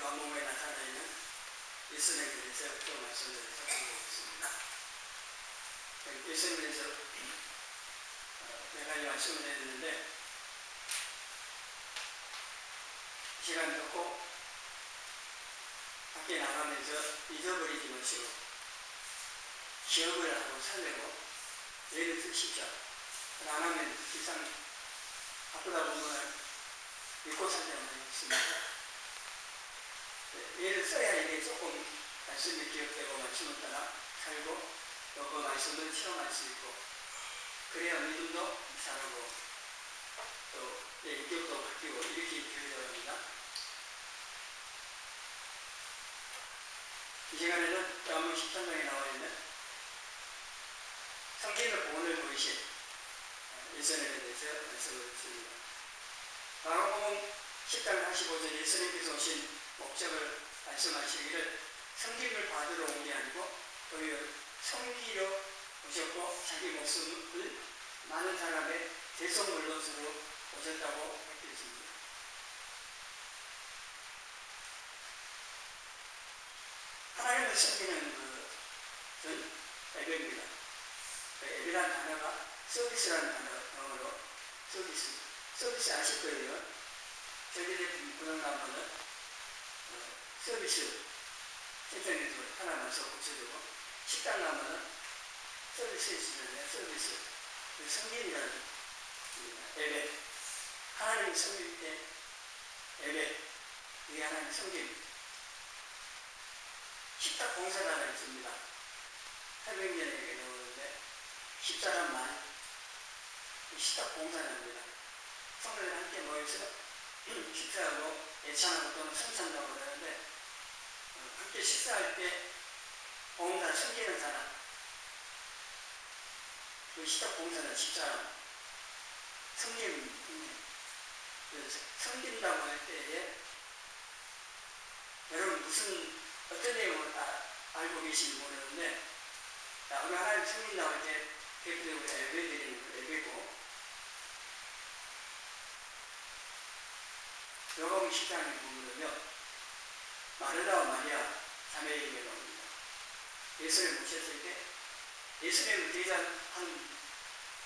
요한복음에 나타나 있는 예수님에 대해서 좀 말씀을 살펴보겠습니다. 예수님에 대해서 몇 가지 말씀을 해드리는데 시간 듣고 밖에 나가면서 잊어버리지 마시고 기억을 하고 살려고 예를 드십시오. 안 하면 기상 바쁘다 보면 믿고 살려면 있습니다. 예를 써야 이게 조금 말씀이 기억되고 말씀을 따라 살고 또 그 말씀을 체험할 수 있고 그래야 믿음도 자라고 또 인격도 바뀌고 이렇게 되어야 합니다. 이 시간에는 요한복음 13장에 나와 있는 성경의 본을 보이신 예수님에 대해서 말씀을 드립니다. 마가복음 10장 45절 예수님께서 오신 목적을 말씀하시기를 섬김을 받으러 온 게 아니고 오히려 섬기려 오셨고 자기 목숨을 많은 사람의 대속물로서로 오셨다고 밝혔습니다. 하나님을 섬기는 것은 예배입니다. 예배라는 단어가 서비스라는 단어로 서비스 아실 거예요. 저희들의 부당 가면은 서비스 센터에서 하나만 써 붙여주고 식당 가면은 서비스 있으면 서비스 성경이라는 예배 하나님 섬길 때 예배 이게 하나님 섬김 식탁 봉사가 하나 있습니다. 설명전에 나오는데 10사람만 식탁 봉사를 합니다. 성도들 함께 모여서 식사하고 예찬하고 또는 성찬하고 그러는데 함께 식사할 때 봉사 섬기는 사람 그 식탁 봉사는 10사람 섬긴다고 할 때에 여러분 무슨 어떤 내용을 알고 계신지 모르는데 우리 하나님 섬긴다고 할 때 대표적으로 예배드리는 예배고 요한복음 10장에 보면요 마르다와 마리아 자매에게 나옵니다. 예수를 모셨을 때 예수님을 대장한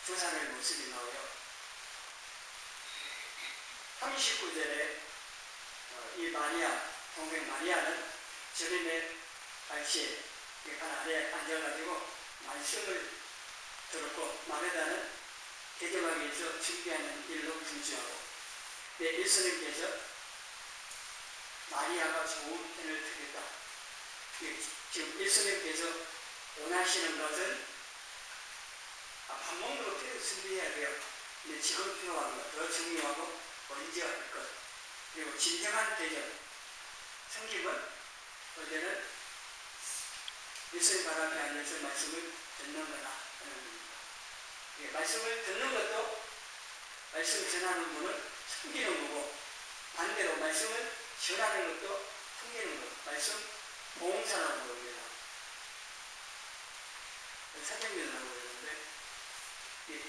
두 사람의 모습이 나와요. 39절에 이 마리아 동생 마리아는 주님의 발치에 발 아래에 앉아가지고 말씀을 들었고 마르다는 대접하기위해서 준비하는 일로 분주하고 예수님께서 마리아가 좋은 편을 들겠다. 지금 예수님께서 원하시는 것은 밥 먹는 거 필요 준비해야 돼요. 근데 지금 필요한 것, 더 중요하고 먼저 할 것. 그리고 진정한 대접, 섬김은 어제는 예수님 발 앞에 앉아서 말씀을 듣는 거다 하는 겁니다. 말씀을 듣는 것도 말씀 전하는 분은 섬기는 거고 반대로 말씀을 전하는 것도 섬기는 것. 말씀 봉사라고 합니다. 사경면이라고 그러는데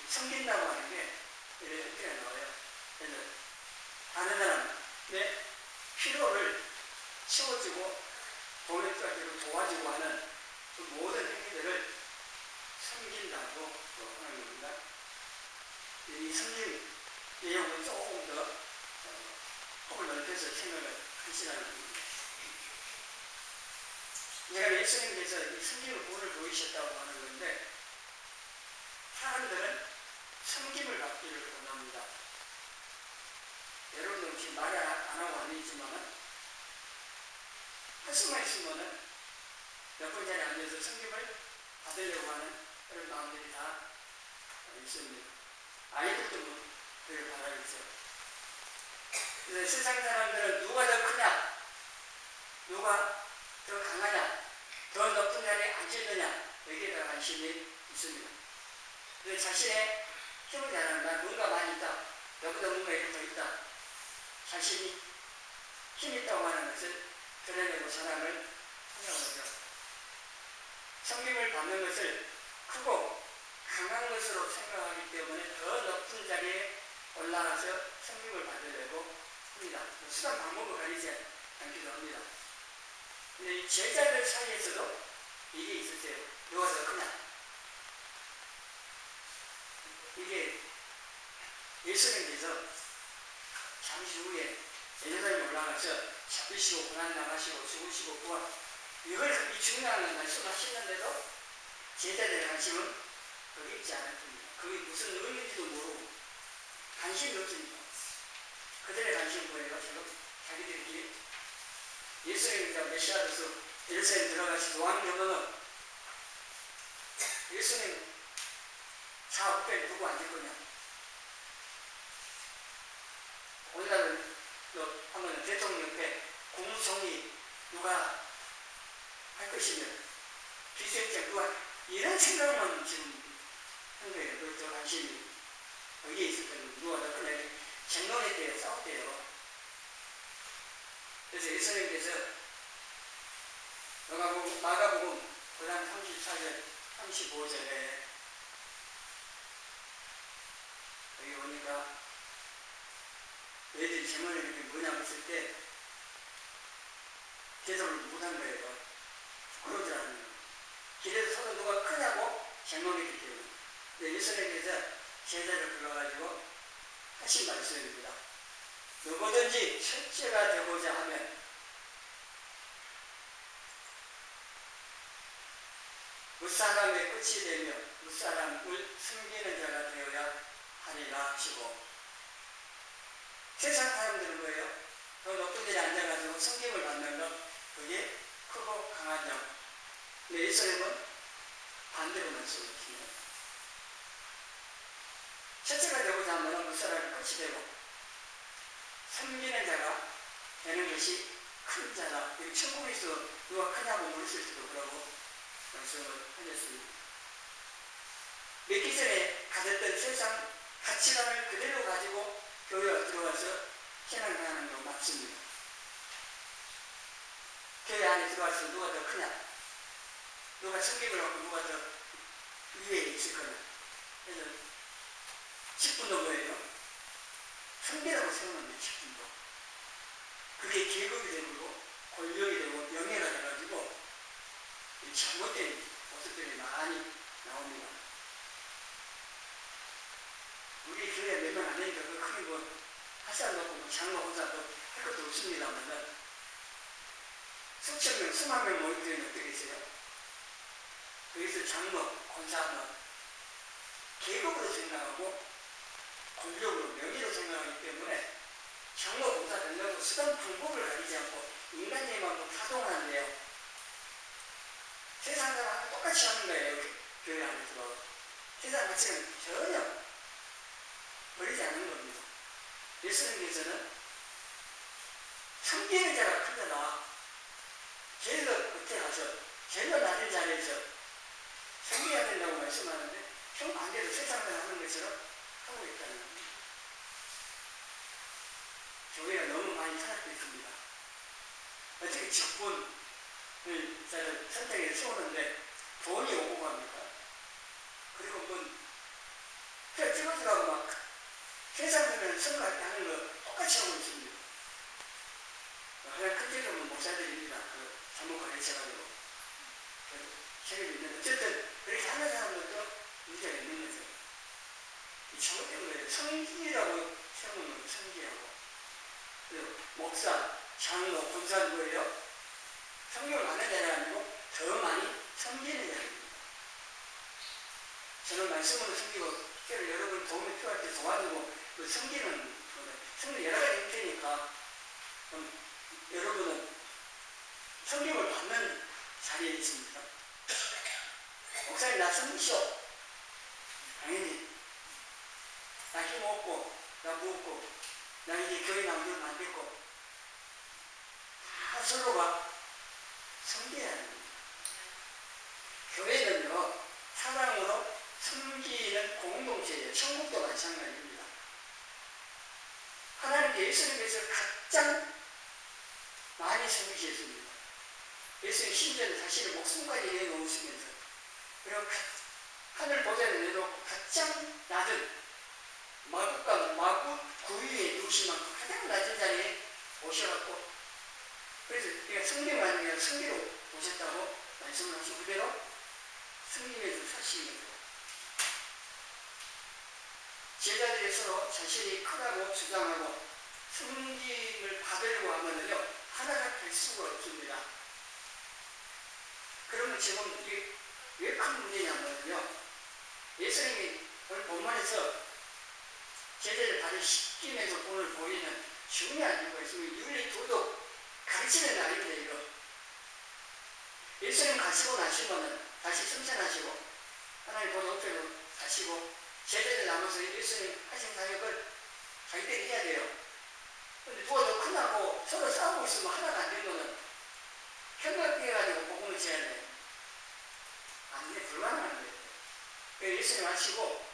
섬긴다고 하는 게 이렇게 나와요. 그래서 다른 사람의 필요를 채워주고 돈을 가지고 도와주고 하는 그 모든 행위들을 섬긴다고 하는 겁니다. 이 섬김 내용을 조금 더 폭을 넓혀서 생각을 하시라는 겁니다. 제가 예수님께서 이 섬김의 본을 보이셨다고 하는 건데 사람들은 섬김을 받기를 원합니다. 여러분도 혹시 말을 안 하고 아니지만은 할 수만 있으면은 몇 번 전에 앉아서 섬김을 받으려고 하는 그런 마음들이 다 있습니다. 아이들도 그걸 바라겠죠. 그래서 세상 사람들은 누가 더 크냐, 누가 더 강하냐, 더 높은 자리에 앉으느냐 여기에 더 관심이 있습니다. 그래서 자신의 힘을 잘한다, 뭔가 많이 있다, 너보다 뭔가 이렇게 더 있다, 자신이 힘이 있다고 하는 것을 드러내고 사람을 생각하죠. 섬김을 받는 것을 크고 강한 것으로 생각하기 때문에 더 높은 자리에 올라가서 섬김을 받으려고 합니다. 수단 방법을 가리지 않기도 합니다. 근데 이 제자들 사이에서도 이게 있었어요. 누가 더 크냐? 이게 예수님께서 잠시 후에 예루살렘 올라가서 잡히시고 고난당하시고 죽으시고 부활, 이걸 이 중요한 말씀을 하시는데도 제자들의 관심은 거기 있지 않았습니다. 그게 무슨 의미인지도 모르고 관심이 없으니까. 그들의 관심은 뭐예요? 지금 자기들끼리 예수님과 메시아로서 예루살렘 들어가서 왕정은 예수님 좌우편에 누구 앉을 거냐? 오늘날은 하면 대통령 옆에 국무총리 누가 할 것이며 비서실장 누가, 이런 생각만 지금 한 거예요. 그 관심이 거기에 있을 때는 누가 더 크네. 쟁론했대요. 싸웠대요. 그래서 예수님께서 마가복음 9장 34절 35절에 여기 보니까 너희들이 쟁론을 이렇게 뭐냐고 했을 때 대답을 못한 거예요. 부끄러워지 않는 거예요. 길에서 서로 누가 크냐고 쟁론했기 때문에. 근데 예수님께서 제자를 불러가지고 하신 말씀입니다. 누구든지 첫째가 되고자 하면 무사람의 끝이 되며 무사람을 섬기는 자가 되어야 하리라 하시고, 세상 사람들은 뭐예요? 더 높은 데에 앉아가지고 섬김을 받는 것, 그게 크고 강한 점. 근데 예수님은 반대로 말씀하십니다. 첫째가 되고자 하면 무사람의 끝이 되고 섬기는 자가 되는 것이 큰 자다. 천국에서 누가 크냐고 물으실 수도 그러고 말씀을 하셨습니다. 믿기 전에 가졌던 세상 가치관을 그대로 가지고 교회에 들어가서 신앙하는 거 맞습니다. 교회 안에 들어와서 누가 더 크냐? 누가 성격을 하고 누가 더 위에 있을 거냐? 그래서 10분도 뭐예요? 성계라고 세우는데 10분도. 그게 계급이 되고 권력이 되고 명예가 돼가지고 잘못된 모습들이 많이 나옵니다. 우리 교회 몇 명 안 되니까 그 크게 뭐 하사 놓고 뭐 장로 혼자도 할 것도 없습니다만 수천 명, 수만 명 모인 교회는 어떻게 있어요? 거기서 장로, 권사는 계급으로 생각하고 권력으로 명예로 생각하기 때문에 장로, 권사 된다고 수단 방법을 가리지 않고 인간의 마음으로 타동하는데요. 세상 사람하고 똑같이 하는 거예요. 교회 안에서. 세상 가치는 전혀 버리지 않는 겁니다. 예수님께서는 섬기는 자가 크더라. 제일 끝에 가서 제일 낮은 자리에서 섬겨야 된다고 말씀하는데 정반대로 세상을 하는 것처럼 하고 있다는 겁니다. 교회가 너무 많이 타락되어 있습니다. 어떻게 직분을 선택해서 세우는데 돈이 오고 갑니까? 그리고 그냥 찍어주라고 막 세상에는 선거할 때 하는 거 똑같이 하고 있습니다. 그냥 큰 책임은 목사들입니다. 잘못 가르쳐가지고. 책임이 있는데, 어쨌든 그렇게 하는 사람들도 문제가 있는 거죠. 이 잘못된 거예요. 성기라고 세우는 거예요. 성기라고. 그리고 목사, 장로, 권사는 뭐예요? 성경을 많은 자가 아니고 더 많이 섬기는 자입니다. 저는 말씀으로 섬기고 여러분 도움이 필요할 때 도와주고 섬기는 성경 여러 가지 형태니까 여러분은 섬김을 받는 자리에 있습니다. 목사님 나 섬기시오. 당연히 나 힘없고 나 무겁고 나 이제 교회 나오면 안 됐고 다 서로가 섬겨야 합니다. 교회는요 사랑으로 섬기는 공동체예요. 천국도 마찬가지입니다. 하나님께 예수님께서 가장 많이 섬기셨습니다. 예수님 심지어 자신의 목숨까지 내놓으시면서 그리고 하늘 보좌를 내놓고 가장 낮은 마구과 마구 구위에 누우신 만큼 가장 낮은 자리에 오셔갖고, 그래서 우리가 성경이 아니라 성기로 오셨다고 말씀을 하신 그대로 성경에서 사시는 거예요. 제자들이 서로 자신이 크다고 주장하고 성김을 받으려고 하면요, 하나가 될 수가 없습니다. 그러면 지금 이게 왜 큰 문제냐면요, 예수님이 오늘 본문에서 제자들 발을 씻기면서 오늘 보이는 중요한 이유가 있으면 윤리 도덕 가르치는 날입니다. 이거 예수님 가시고 나시면은 다시 승천하시고 하나님 본 옆에로 가시고 제자들 남아서 예수님 하신 사역을 자기들이 해야 돼요. 근데 누가 더 크다고 서로 싸우고 있으면 하나가 안 되면은 협력해가지고 복음을 지어야 돼요. 안 돼, 불가능한 거예요. 그래서 예수님 하시고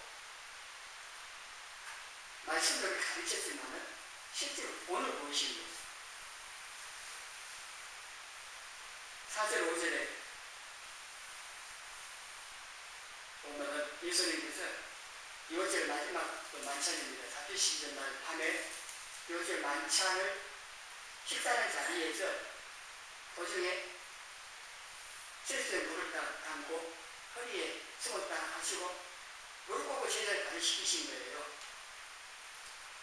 말씀을 가르쳤지만은 실제로 오늘 보이신 거예요. 4절 5절에 보면은 예수님께서 6절 마지막 만찬입니다. 사피시 전날 밤에 6절 만찬을 식사하는 자리에서 도중에 실수에 물을 담고 허리에 손을 딱 하시고 무릎 꿇고 제자를 발을시키신 거예요.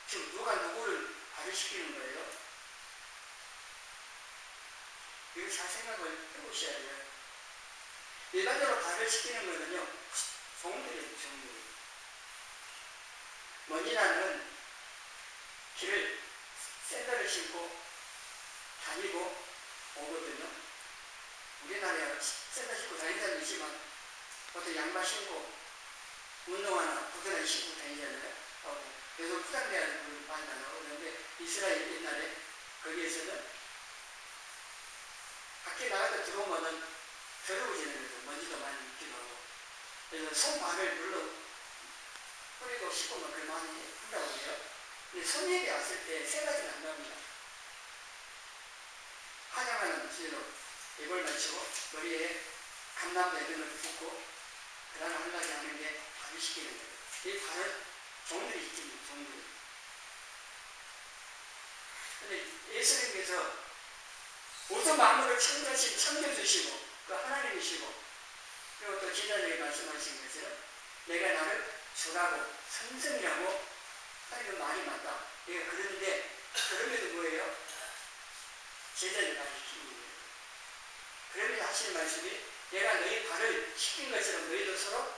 지금 누가 누구를 발을시키는 거예요? 이거 잘 생각을 해보셔야 돼요. 일반적으로 발을시키는 거는요, 종들이에요, 종들. 먼지나는 길을 샌들을 신고 다니고 오거든요. 우리나라에 샌들 신고 다니는 사람도 있지만 보통 양말 신고 운동화나 구두나 신고 다니잖아요. 그래서 포장돼야 많이 나오는데 이스라엘 옛날에 거기에서는 밖에 나가서 들어오면은 더러워지는 거죠. 먼지도 많이 있기도 하고. 그래서 손발을 물로 뿌리고 씻으면 그 많이 한다고 해요. 근데 손님이 왔을 때 세 가지는 안 나옵니다. 화장하는 수로 이걸 맞추고 머리에 감남자 이런 걸 붓고 그 다음에 한 가지 하는 게 발을 시키는 거예요. 이 발은 종들이 시킵니다. 종들이. 근데 예수님께서 모든 만물을 창조주시고 그 하나님이시고 그리고 또 제자들에게 말씀하신 것처럼 내가 나를 주라고 선생이라고 하는 건 말이 맞다. 내가 그러는데 그럼에도 뭐예요? 제자들 발을 시키는 거예요. 그러면서 하시는 말씀이 내가 너희 발을 씻긴 것처럼 너희도 서로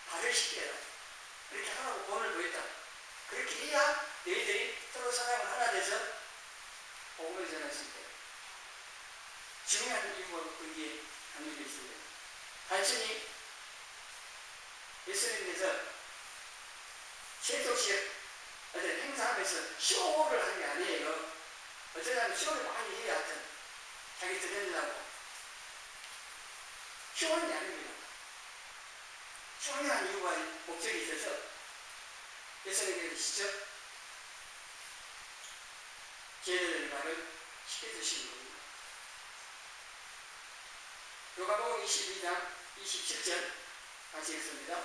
발을 씻겨라. 그렇게 하라고 본을 보였다. 그렇게 해야 너희들이 서로 사랑을 하나 돼서 복음을 전할 수 있다. 중요한 이유가 거기에 담겨져 있습니다. 단순히 예수님께서 세속식 어떤 행사하면서 쇼를 하는 게 아니에요. 어떤 사람은 쇼를 많이 해야 하여튼 자기 드러내려고 쇼하는 게 아닙니다. 쇼하는 이유가 목적이 있어서 예수님께서 직접 제자들의 발을 시켜주시는 겁니다. 요가복음 22장 27절 같이 읽습니다.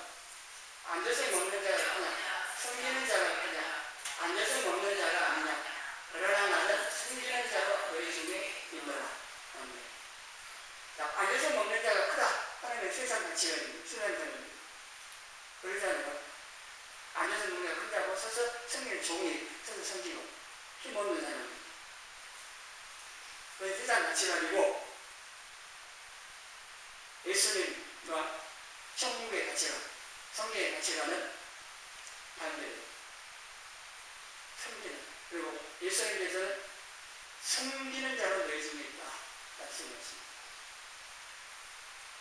앉아서 먹는 자가 아니냐, 섬기는 자가 아니냐, 앉아서 먹는 자가 아니냐, 그러나 나는 섬기는 자로 너희 중에 있노라. 아멘. 자, 앉아서 먹는 자가 크다 하는 세상 가치관입니다. 수련자입니다. 그러잖아요. 앉아서 먹는 자가 크다고 서서 섬기는 종이 서서 섬기고 힘없는 사람입니다. 그건 세상 가치관이고 예수님과 천국의 가치관, 성경의 가치관은 반대예요. 섬기는. 그리고 예수님께서는 섬기는 자로 너희 중에 있다 말씀하셨습니다.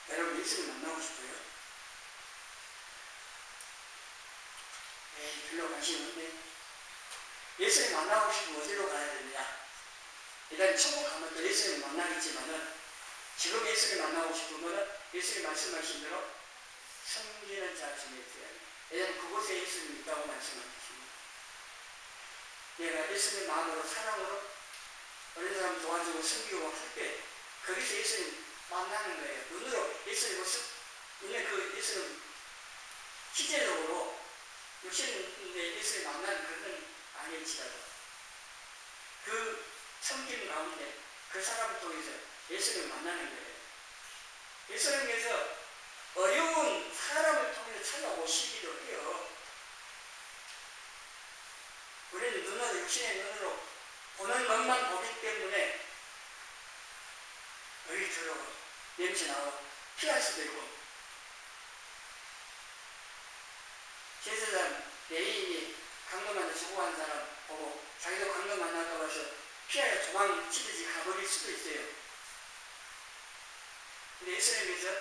여러분 예수님 만나고 싶어요? 에이, 별로 관심 없네. 예수님 만나고 싶으면 어디로 가야 되느냐? 일단 천국 가면 또 예수님 만나겠지만은 지금 예수님 만나고 싶으면 예수님 말씀하신 대로 섬기는 자 중에 있어야 해요. 왜냐하면 그곳에 예수님이 있다고 말씀하셨습니다. 내가 예수님 마음으로 사랑으로 어린 사람 도와주고 섬기고 할 때 거기서 예수님 만나는 거예요. 눈으로 예수님 모습 있는 그 예수님 실제적으로 육신인데 예수님 만나는 그런 아닐지라도 그 섬김 가운데 그 사람을 통해서 예수님을 만나는 거예요. 예수님께서 어려운 사람을 통해서 찾아오시기도 해요. 우리는 눈으로, 육신의 눈으로 보는 것만 보기 때문에 여기 들어오고 냄새 나고 피할 수도 있고, 제사장 레인이 강도 만나 죽어간 사람 보고 자기도 강도 만날까 봐서 피하여 도망치듯이 가버릴 수도 있어요. 근데 예수님께서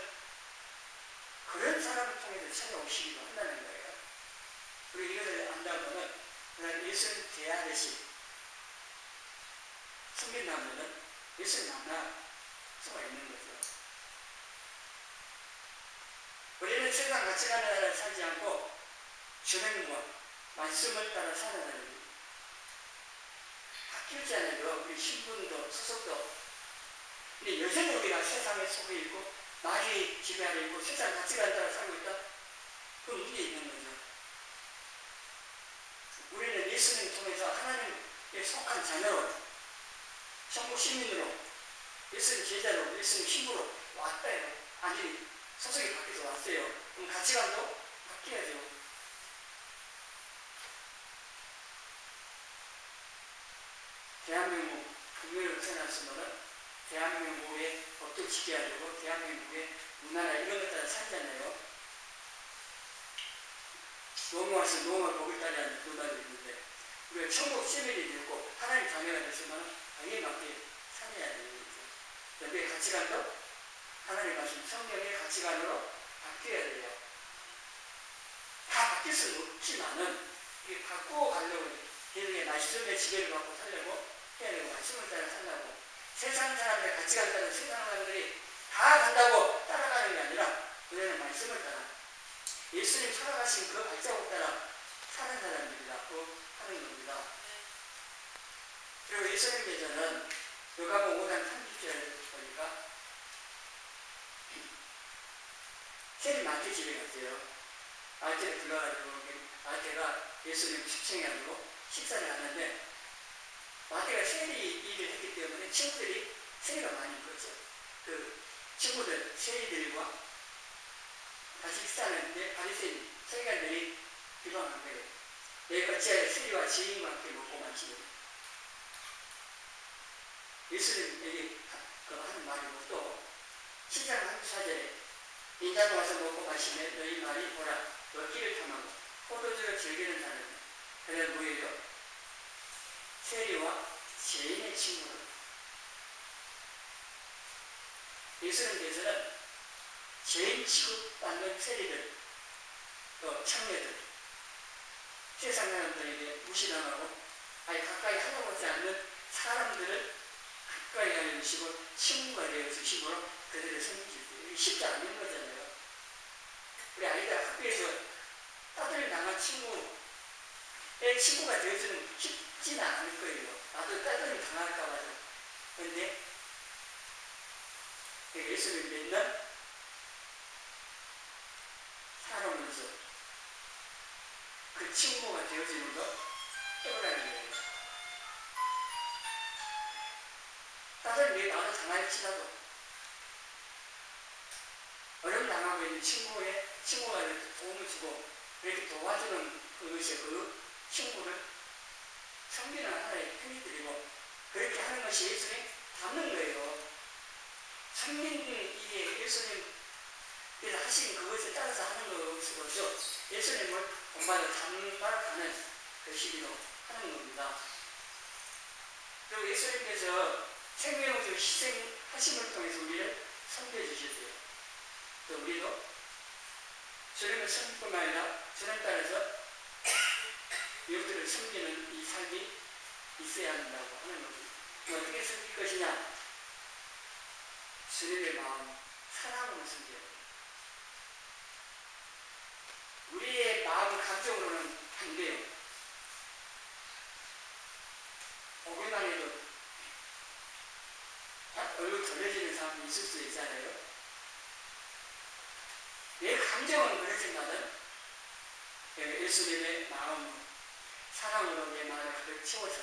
그런 사람을 통해서 찾아오시기도 한다는 거예요. 우리 이것을 안다고는 그냥 예수님 대하듯이 섬긴다면은 예수님 만날 수가 있는 거죠. 우리는 세상 가치관에 따라 살지 않고 주님과 말씀을 따라 살아가는 거예요. 바뀌었잖아요. 우리 신분도 소속도. 근데 여전히 우리가 세상에 속해 있고 마귀의 지배하에 있고 세상 가치관에 따라 살고 있다? 그 문제 있는 거죠. 우리는 예수님을 통해서 하나님께 속한 자녀로, 천국 시민으로, 예수님 제자로, 예수님 신부로 왔다요. 아니, 소속이 바뀌어서 왔어요. 그럼 가치관도 바뀌어야죠. 대한민국 국민으로 태어났으면 대한민국의 법도 지켜야 되고 대한민국의 문화나 이런 것 따라 살잖아요. 노모와서 노모 복을 따르는 그 말이 있는데 우리가 천국 시민이 되고 하나님 자녀가 됐으면 당연히 맞게 살아야 되는 거죠. 우리의 가치관도 하나님 말씀 성경의 가치관으로 바뀌어야 돼요. 다 바뀔 수는 없지만은 이게 바꾸어 가려고 계속 말씀의 지배를 받고 살려고 해야 되고 말씀을 따라 살려고 세상 사람들의 가치관 따라 세상 사람들이 다 간다고 따라가는 게 아니라 우리는 말씀을 따라 예수님 살아가신 그 발자국 따라 사는 사람들이라고 하는 겁니다. 그리고 예수님께서는 요가복 5장 30절에 보니까 세리 마태 집에 갔어요. 마태를 불러가지고 마태가 예수님 식청해가지고 식사를 하는데 마태가 세리 일을 했기 때문에 친구들이 세리가 많이 있었죠. 그 친구들 세리들과 같이 식사하는데 바리새인 서기관들이 비방한 거예요. 내가 어찌하여 세리와 지인과 함께 먹고 마시고 예수님에게 하는 말이고 또 7장 34절에 인자가 와서 먹고 마시면 너희 말이 보라 먹기를 탐하고 포도주를 즐기는 자는 그는 뭐예요? 세리와 죄인의 친구를. 예수님께서는 죄인 취급받는 세리들 또 청년들 세상 사람들에게 무시당하고 아예 가까이 하려고 하지 않는 사람들을 가까이 하려주시고 친구가 되어주시므로 그들을 섬기시고 이게 쉽지 않은 거잖아요. 우리 아이들 학교에서 따돌림 당한 친구의 친구가 되어주는 쉽지는 않을 거예요. 나도 따돌림 당할까 봐서. 그런데 예수를 믿는 사람으로서 그 친구가 되어지는 것 깨달아야 돼요. 따돌림 왜 나도 당할지라도 어려움 당하고 있는 친구가 도움을 주고 그렇게 도와주는 그것이 그 친구를 섬기는 하나의 행위들이고 그렇게 하는 것이 예수님 닮는 거예요. 섬기는 이게 예수님께서 하신 그것에 따라서 하는 것으로서 예수님을 본받아 닮아가는 그 시기로 하는 겁니다. 그리고 예수님께서 생명을 희생하심을 통해서 우리를 섬겨주셨어요. 또 우리도 주님을 섬길 뿐만 아니라 주님 따라서 이웃들을 섬기는 이 삶이 있어야 한다고 하는 겁니다. 어떻게 섬길 것이냐? 주님의 마음, 사랑으로 섬겨야 됩니다. 우리의 마음, 감정으로는 안 돼요. 보기만 해도 얼굴 돌려지는 사람이 있을 수 있잖아요. 내 감정은 그렇지만은 예수님의 마음, 사랑으로 내 마음을 가득 채워서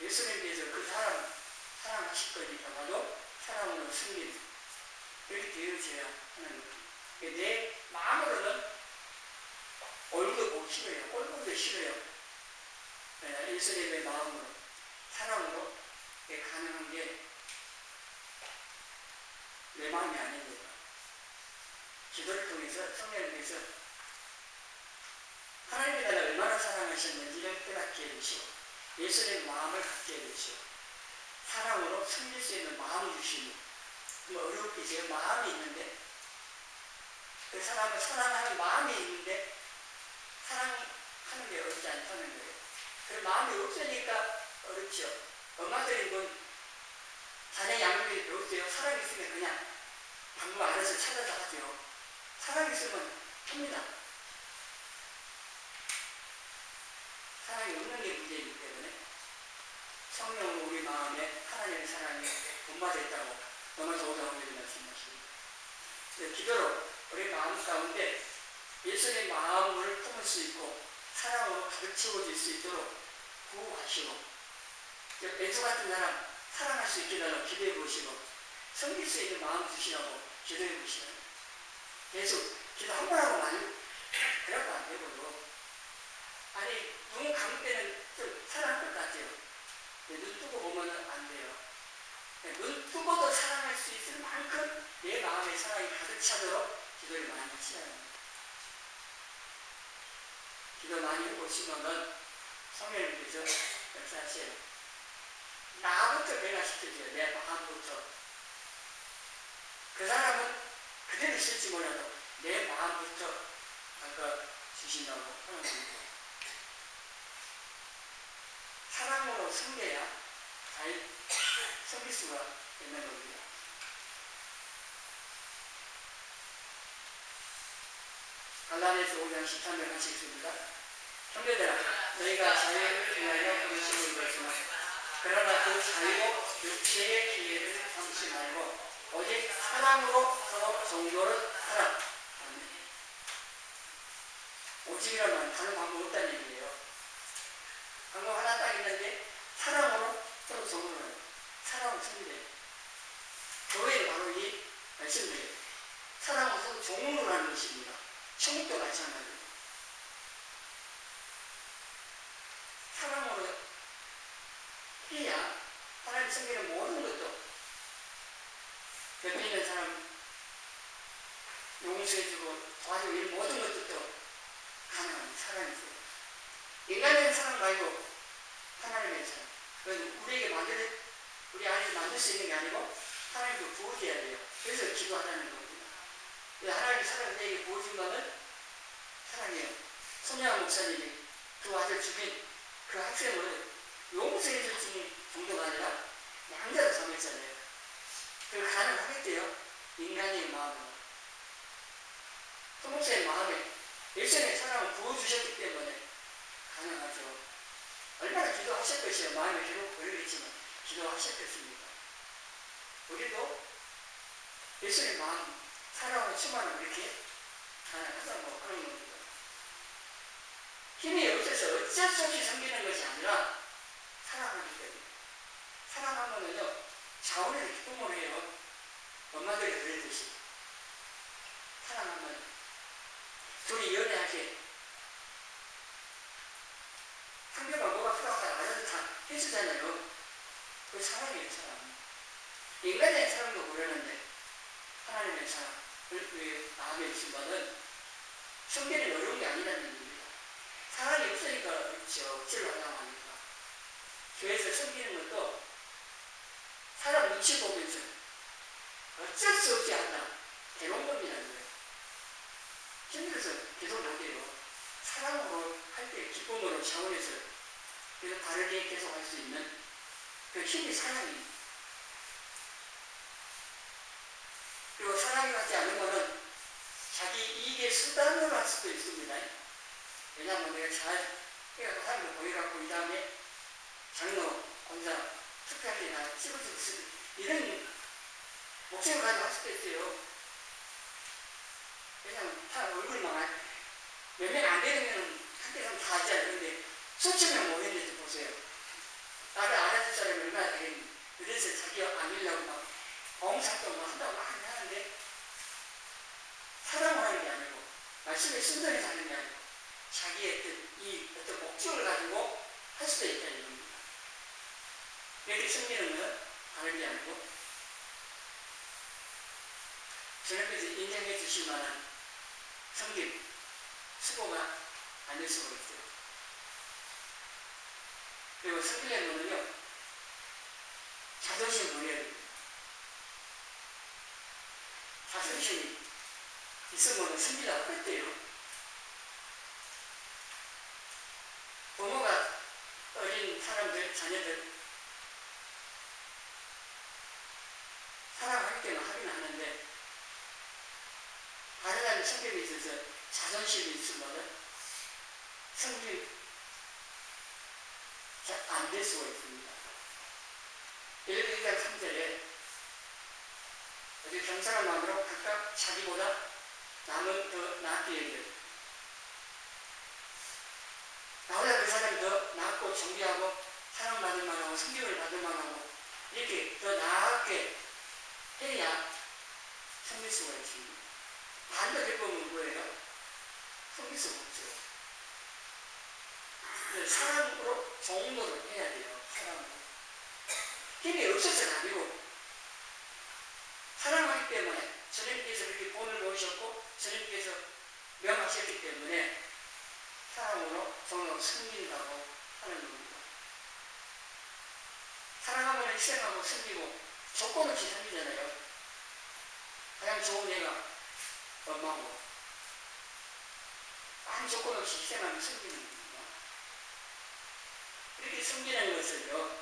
예수님께서 그 사람 사랑하실 거니까 나도 사랑으로 승리 그렇게 되어져야 하는 거예요. 내 마음으로는 얼굴 보기 싫어요. 꼴보기 싫어요. 예수님의 마음으로 사랑으로 가능한 게 내 마음이 아닙니다. 기도를 통해서 성령님께서 하나님이 나를 얼마나 사랑하셨는지를 깨닫게 해주시고 예수님의 마음을 갖게 해주시고 사랑으로 섬길 수 있는 마음을 주시고 어렵게 제가 마음이 있는데 그 사람을 사랑하는 마음이 있는데 사랑하는 게 어렵지 않다는 거예요. 그 마음이 없으니까 어렵죠. 엄마들이 뭐 자녀 양육이 배웠어요. 사랑이 있으면 그냥 방법 알아서 찾아서 하죠. 사랑이 있으면 합니다. 사랑이 없는 게 문제이기 때문에 성령으로 우리 마음에 하나님의 사랑이 분마됐다고 로마서 5장 5절에 말씀하십니다. 기도로 우리 마음 가운데 예수의 마음을 품을 수 있고 사랑으로 가득 채워질 수 있도록 구하시고 예수 같은 사람 사랑할 수 있게 달라고 기도해 보시고 섬길 수 있는 마음 주시라고 기도해 보시라. 계속 기도 한 번 하고 많이 그래도 안 되고요. 아니 눈 감을 때는 좀 사랑할 것 같아요. 눈 뜨고 보면 안 돼요. 눈 뜨고도 사랑할 수 있을 만큼 내 마음의 사랑이 가득 차도록 기도를 많이 하시라. 기도 많이 해보시면은 성령님께서 역사하세요. 나부터 변화시켜줘요. 내 마음부터. 그 사람은 그대로 있을지 몰라도 내 마음부터 바꿔 주신다고 하는 겁니다. 사랑으로 섬겨야 잘 섬길 수가 있는 겁니다. 갈라디아서 5장 13절 같이 읽습니다. 형제들아 너희가 자유를 위하여 부르심을 입었으나 그러나 그 자유로 육체의 기회를 삼지 말고 오직 사랑으로 서로 정도를 하라. 오직이라면 다른 방법 없다는 얘기예요. 방법 하나 딱 있는데 사랑으로 서로 정도를 해요. 사랑으로 섬기래요. 교회는 바로 이 말씀이에요. 사랑으로 서로 정도를 하는 것입니다. 천국도 마찬가지예요. 사랑으로 해야 하나님 섬기는 모든 것도 옆에 있는 사람 용서해주고 도와주고 이런 모든 것들도 가능한 사랑이세요. 인간적인 사랑 말고 하나님의 사랑. 그건 우리 안에서 만들 수 있는 게 아니고 하나님도 부어줘야 돼요. 그래서 기도하라는 겁니다. 하나님의 사랑을 내게 부어준 거는 사랑이에요. 손양한 목사님이 그 아들 죽인 그 학생을 용서해줄 정도가 아니라 양자로 삼았잖아요. 그걸 가능하겠대요. 인간의 마음으로. 소목사의 마음에 예수님의 사랑을 부어주셨기 때문에 가능하죠. 얼마나 기도하셨겠어요. 마음에 괴롭고 그러겠지만 기도하셨겠습니까? 우리도 예수님의 마음, 사랑으로 충만하면 이렇게 가능하다고 그런 겁니다. 힘이 없어서 어쩔 수 없이 섬기는 것이 아니라 사랑하기 때문에. 사랑하면은요, 자원에서 기쁨을 해요. 엄마들이 그랬듯이. 사랑하면 둘이 연애하게 상대방 뭐가 필요하다 알아서 다 해주잖아요. 그 사랑이에요, 사랑. 인간의 사랑도 모르는데 하나님의 사랑을 왜 마음에 주신 거는 섬기는 어려운 게 아니라는 얘기입니다. 사랑이 없으니까 그렇죠. 억지로 하려고 하니까. 교회에서 섬기는 것도 사람 눈치 보면서 어쩔 수 없이 한다. 대놓은 겁니다는 거예요. 힘들어서 계속 못해요. 사랑으로 할 때 기쁨으로 차원에서 그래서 다르게 계속 할 수 있는 그 힘이 사랑이. 그리고 사랑이 하지 않은 거는 자기 이익의 수단으로 할 수도 있습니다. 왜냐하면 내가 잘 해갖고 사람을 보여갖고 이 다음에 장로, 권사, 투표할 때 나 찍어주고 쓰고 이런 목적을 가지고 할 수도 있어요. 왜냐하면 다 얼굴만 몇 명 안 되면 한때 가면 다 하지 않는데 수천 명 모였는지 보세요. 나를 안 한 사람이 얼마나 되겠니? 그래서 자기가 아니려고 막 봉사도 뭐 한다고 막 하는데 사랑을 하는 게 아니고 말씀에 순전히 사는 게 아니고 자기의 어떤 목적을 가지고 할 수도 있다는 겁니다. 이렇게 섬기는 건 다른 게 아니고 주님께서 인정해 주실 만한 섬김, 수고가 아닐 수가 있어요. 그리고 섬기려는 거는요, 자존심 버려야 됩니다. 자존심이 있으면 섬기려고 그랬대요. 부모가 어린 사람들, 자녀들 사랑하기 때문에 하긴 하는데 다른 사람 성격에 있어서 자존심이 있으면 성격이 잘 안 될 수가 있습니다. 예를 들어 1장 3절에 어디 겸손한 마음으로 각각 자기보다 남은 더 낫게 여겨 나보다 그 사람이 더 낫고 존귀하고 사랑받을 만하고 성격을 받을 만하고 이렇게 더 나았게 해야 섬길 수가 있습니다. 반대될 거면 뭐예요? 섬길 수가 없죠. 사랑으로 정도를 해야 돼요. 사랑으로. 힘이 없어서는 아니고 사랑하기 때문에 주님께서 그렇게 본을 놓으셨고 주님께서 명하셨기 때문에 사랑으로 정으로 섬긴다고 하는 겁니다. 사랑하면 희생하고 섬기고 조건 없이 섬기잖아요. 가장 좋은 애가 엄마고 아무 조건 없이 희생하면 섬기는 겁니다. 이렇게 섬기는 것을요,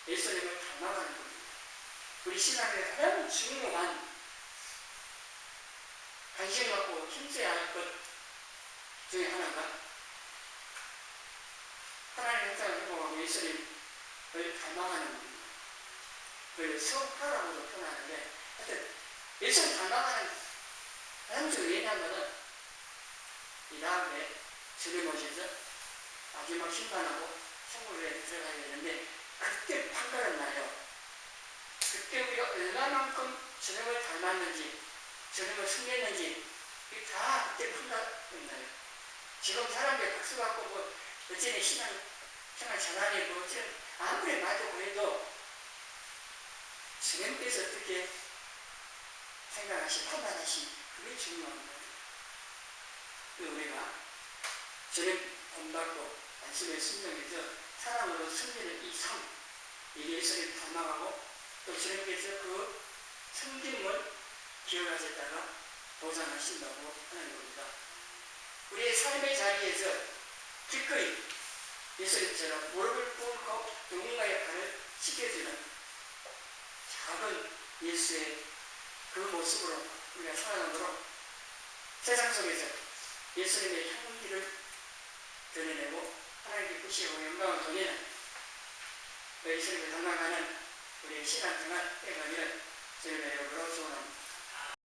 예수님을 닮아가는 겁니다. 우리 신앙의 가장 중요한 관심 갖고 힘써야 할 것 중에 하나가 하나님의 형상을 회복하고 예수님을 닮아가는 겁니다. 그걸 성화라고도 표현하는데 하여튼 예수를 닮아가는 가장 중요한 것은 이 다음에 주님 오셔서 마지막 심판하고 천국에 들어가야 되는데 그때 판가름 나요. 그때 우리가 얼마만큼 주님을 닮았는지 주님을 섬겼는지 이게 다 그때 판가름 나요. 지금 사람들이 박수 받고 뭐 어쩌니 신앙 생활 잘하니 뭐 어쩌니 아무리 말도 그래도 주님께서 어떻게 생각하시 판단하시 그게 중요한 거예요. 우리가 주님 본받고 말씀에 순종해서 사랑으로 섬기는 이 삶, 이 예수님 닮아가고 또 주님께서 그 섬김을 기억하셨다가 보상하신다고 하는 겁니다. 우리의 삶의 자리에서 기꺼이 예수님처럼 무릎을 꿇고 누군가의 발을 씻겨주는 작은 예수의 그 모습으로 우리가 살아가므로 세상 속에서 예수님의 향기를 드러내고 하나님께 기쁘시고 영광을 돌리는 예수님을 닮아가는 우리의 신앙생활 해가기를 주님의 이름으로 소원합니다.